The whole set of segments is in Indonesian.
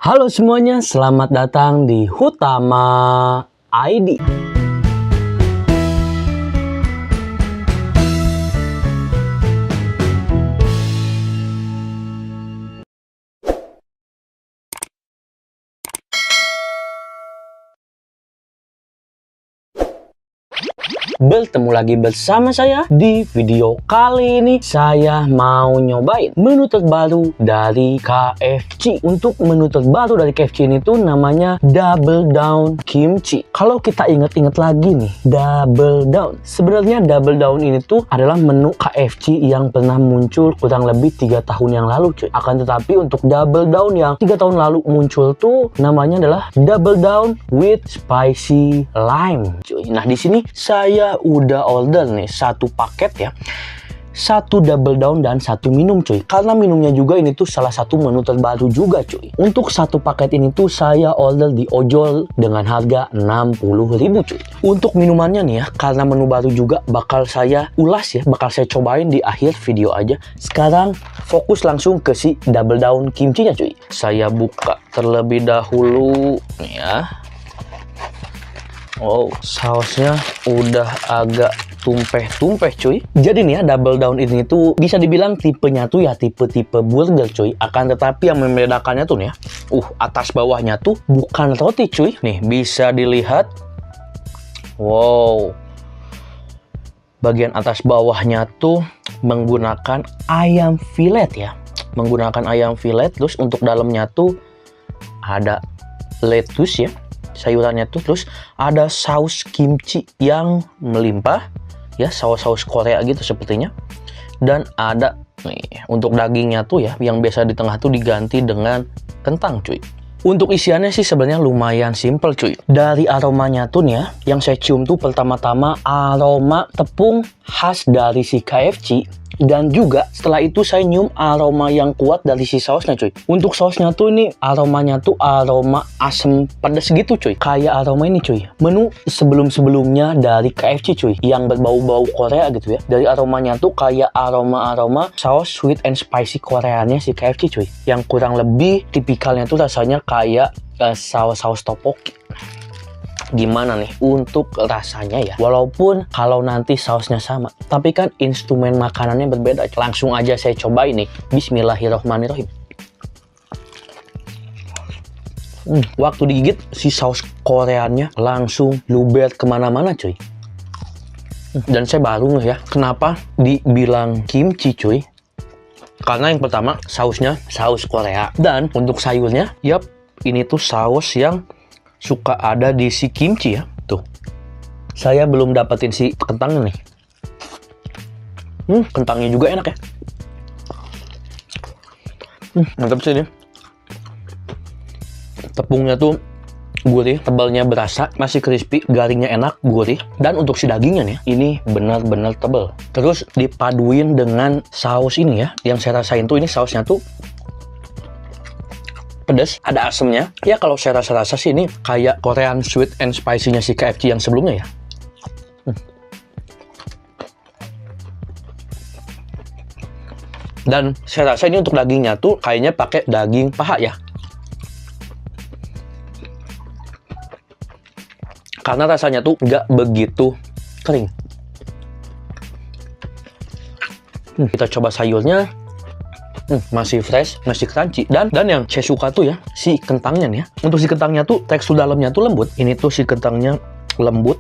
Halo semuanya, selamat datang di Hutama ID. Bertemu lagi bersama saya. Di video kali ini saya mau nyobain menu terbaru dari KFC. Untuk menu terbaru dari KFC ini tuh namanya Double Down Kimchi. Kalau kita inget-inget lagi nih, Double Down, sebenarnya Double Down ini tuh adalah menu KFC yang pernah muncul kurang lebih 3 tahun yang lalu cuy. Akan tetapi untuk Double Down yang 3 tahun lalu muncul tuh namanya adalah Double Down with Spicy Lime cuy. Nah di sini saya udah order nih satu paket ya, satu double down dan satu minum cuy, karena minumnya juga ini tuh salah satu menu terbaru juga cuy. Untuk satu paket ini tuh saya order di ojol dengan harga 60.000 cuy. Untuk minumannya nih ya, karena menu baru juga bakal saya ulas ya, bakal saya cobain di akhir video aja. Sekarang fokus langsung ke si double down kimchinya cuy. Saya buka terlebih dahulu nih ya. Oh, sausnya udah agak tumpeh-tumpeh cuy. Jadi nih ya, double down ini tuh bisa dibilang tipenya tuh ya tipe-tipe burger cuy. Akan tetapi yang membedakannya tuh nih ya, atas bawahnya tuh bukan roti cuy. Nih bisa dilihat. Wow. Bagian atas bawahnya tuh menggunakan ayam filet ya. Menggunakan ayam filet. Terus untuk dalamnya tuh ada lettuce ya, sayurannya tuh, terus ada saus kimchi yang melimpah ya, saus-saus Korea gitu sepertinya. Dan ada nih untuk dagingnya tuh ya, yang biasa di tengah tuh diganti dengan kentang cuy. Untuk isiannya sih sebenarnya lumayan simple cuy. Dari aromanya tuh nih ya, yang saya cium tuh pertama-tama aroma tepung khas dari si KFC. Dan juga setelah itu saya nyium aroma yang kuat dari si sausnya cuy. Untuk sausnya tuh ini aromanya tuh aroma asam pedas gitu cuy. Kayak aroma ini cuy, menu sebelum-sebelumnya dari KFC cuy, yang berbau-bau Korea gitu ya. Dari aromanya tuh kayak aroma-aroma saus sweet and spicy Koreanya si KFC cuy. Yang kurang lebih tipikalnya tuh rasanya kayak saus-saus tteokbokki. Gimana nih untuk rasanya ya, walaupun kalau nanti sausnya sama, tapi kan instrumen makanannya berbeda. Langsung aja saya cobain nih. Bismillahirrohmanirrohim. Waktu digigit si saus Koreanya langsung luber kemana-mana cuy. Dan saya baru ya kenapa dibilang kimchi cuy, karena yang pertama sausnya saus Korea, dan untuk sayurnya yap, ini tuh saus yang suka ada di si kimchi ya. Tuh, saya belum dapetin si kentangnya nih. Kentangnya juga enak ya. Mantap sih ini. Tepungnya tuh gurih, tebalnya berasa, masih crispy, garingnya enak, gurih. Dan untuk si dagingnya nih, ini benar-benar tebal. Terus dipaduin dengan saus ini ya, yang saya rasain tuh ini sausnya tuh pedas, ada asamnya. Ya kalau saya rasa-rasa sih ini kayak Korean sweet and spicy-nya si KFC yang sebelumnya ya. Dan saya rasa ini untuk dagingnya tuh kayaknya pakai daging paha ya. Karena rasanya tuh nggak begitu kering. Kita coba sayurnya. Masih fresh, masih crunchy, dan yang saya suka tuh ya si kentangnya nih ya. Untuk si kentangnya tuh tekstur dalamnya tuh lembut. Ini tuh si kentangnya lembut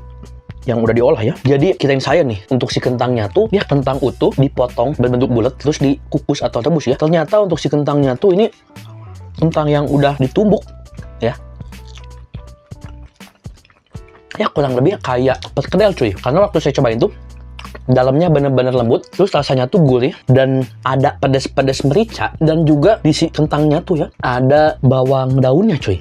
yang udah diolah ya. Jadi kirain saya nih untuk si kentangnya tuh ya kentang utuh dipotong berbentuk bulat terus dikukus atau rebus ya. Ternyata untuk si kentangnya tuh ini kentang yang udah ditumbuk ya. Ya kurang lebih kayak perkedel cuy. Karena waktu saya cobain tuh dalamnya bener-bener lembut, terus rasanya tuh gurih, dan ada pedas-pedas merica, dan juga di si kentangnya tuh ya ada bawang daunnya cuy.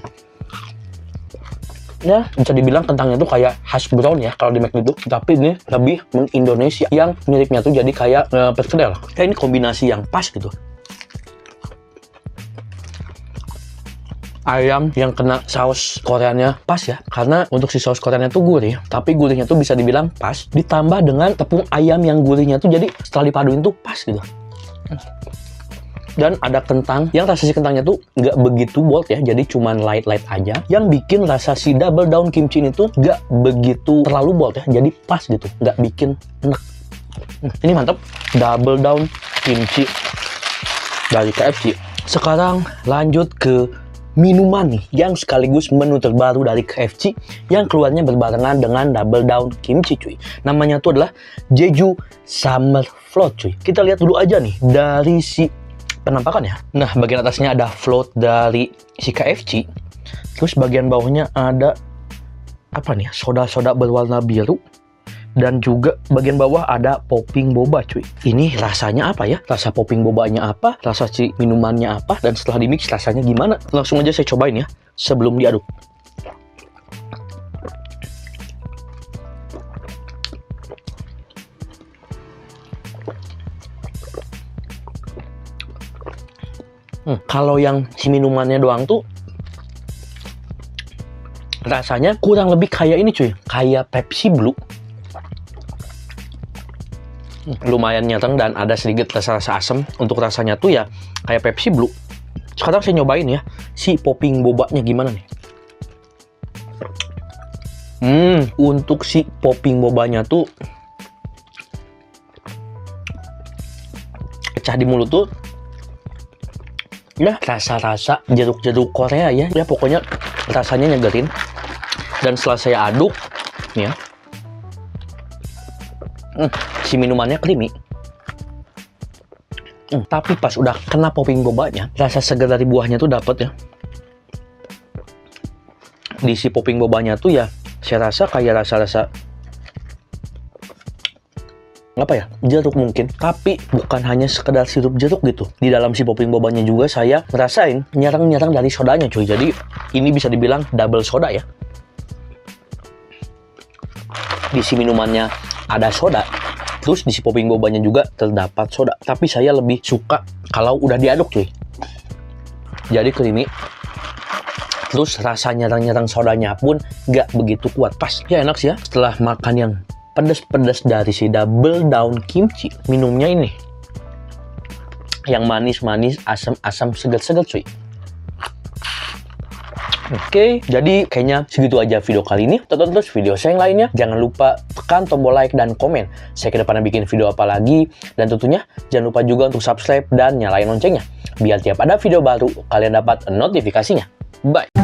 Ya bisa dibilang kentangnya tuh kayak hash brown ya kalau di McD itu, tapi ini lebih meng-Indonesia, yang miripnya tuh jadi kayak perkedel. Kayak ini kombinasi yang pas gitu. Ayam yang kena saus Koreanya pas ya, karena untuk si saus Koreanya tuh gurih, tapi gurihnya tuh bisa dibilang pas, ditambah dengan tepung ayam yang gurihnya tuh jadi setelah dipaduin tuh pas gitu. Dan ada kentang, yang rasa si kentangnya tuh nggak begitu bold ya, jadi cuman light-light aja. Yang bikin rasa si double down kimchi ini tuh nggak begitu terlalu bold ya, jadi pas gitu, nggak bikin enak. Ini mantap, double down kimchi dari KFC. Sekarang lanjut ke minuman nih, yang sekaligus menu terbaru dari KFC, yang keluarnya berbarengan dengan double down kimchi cuy. Namanya tuh adalah Jeju Summer Float cuy. Kita lihat dulu aja nih dari si penampakannya. Nah, bagian atasnya ada float dari si KFC. Terus bagian bawahnya ada apa nih? Soda-soda berwarna biru. Dan juga bagian bawah ada popping boba cuy. Ini rasanya apa ya? Rasa popping bobanya apa? Rasa si minumannya apa? Dan setelah di mix rasanya gimana? Langsung aja saya cobain ya, sebelum diaduk. Kalau yang si minumannya doang tuh rasanya kurang lebih kayak ini cuy, kayak Pepsi Blue. Lumayan nyeteng dan ada sedikit rasa-rasa asam. Untuk rasanya tuh ya kayak Pepsi Blue. Sekarang saya nyobain ya si popping bobanya gimana nih. Untuk si popping bobanya tuh pecah di mulut tuh. Ya rasa-rasa jeruk-jeruk Korea ya. Ya pokoknya rasanya nyegerin. Dan setelah saya aduk nih ya, si minumannya creamy. Tapi pas udah kena popping bobanya, rasa segar dari buahnya tuh dapet ya. Di si popping bobanya tuh ya, saya rasa kayak rasa-rasa apa ya, jeruk mungkin. Tapi bukan hanya sekedar sirup jeruk gitu. Di dalam si popping bobanya juga saya ngerasain nyerang-nyerang dari sodanya cuy. Jadi ini bisa dibilang double soda ya. Di si minumannya ada soda, terus di si popping bobanya juga terdapat soda. Tapi saya lebih suka kalau udah diaduk cuy. Jadi creamy. Terus rasa nyerang-nyerang sodanya pun gak begitu kuat. Pas, ya enak sih ya. Setelah makan yang pedas-pedas dari si double down kimchi, minumnya ini yang manis-manis, asam-asam, segar-segar cuy. Oke, jadi kayaknya segitu aja video kali ini. Tonton terus video saya yang lainnya. Jangan lupa tekan tombol like dan komen. Saya ke depannya bikin video apa lagi. Dan tentunya jangan lupa juga untuk subscribe dan nyalain loncengnya, biar tiap ada video baru kalian dapat notifikasinya. Bye!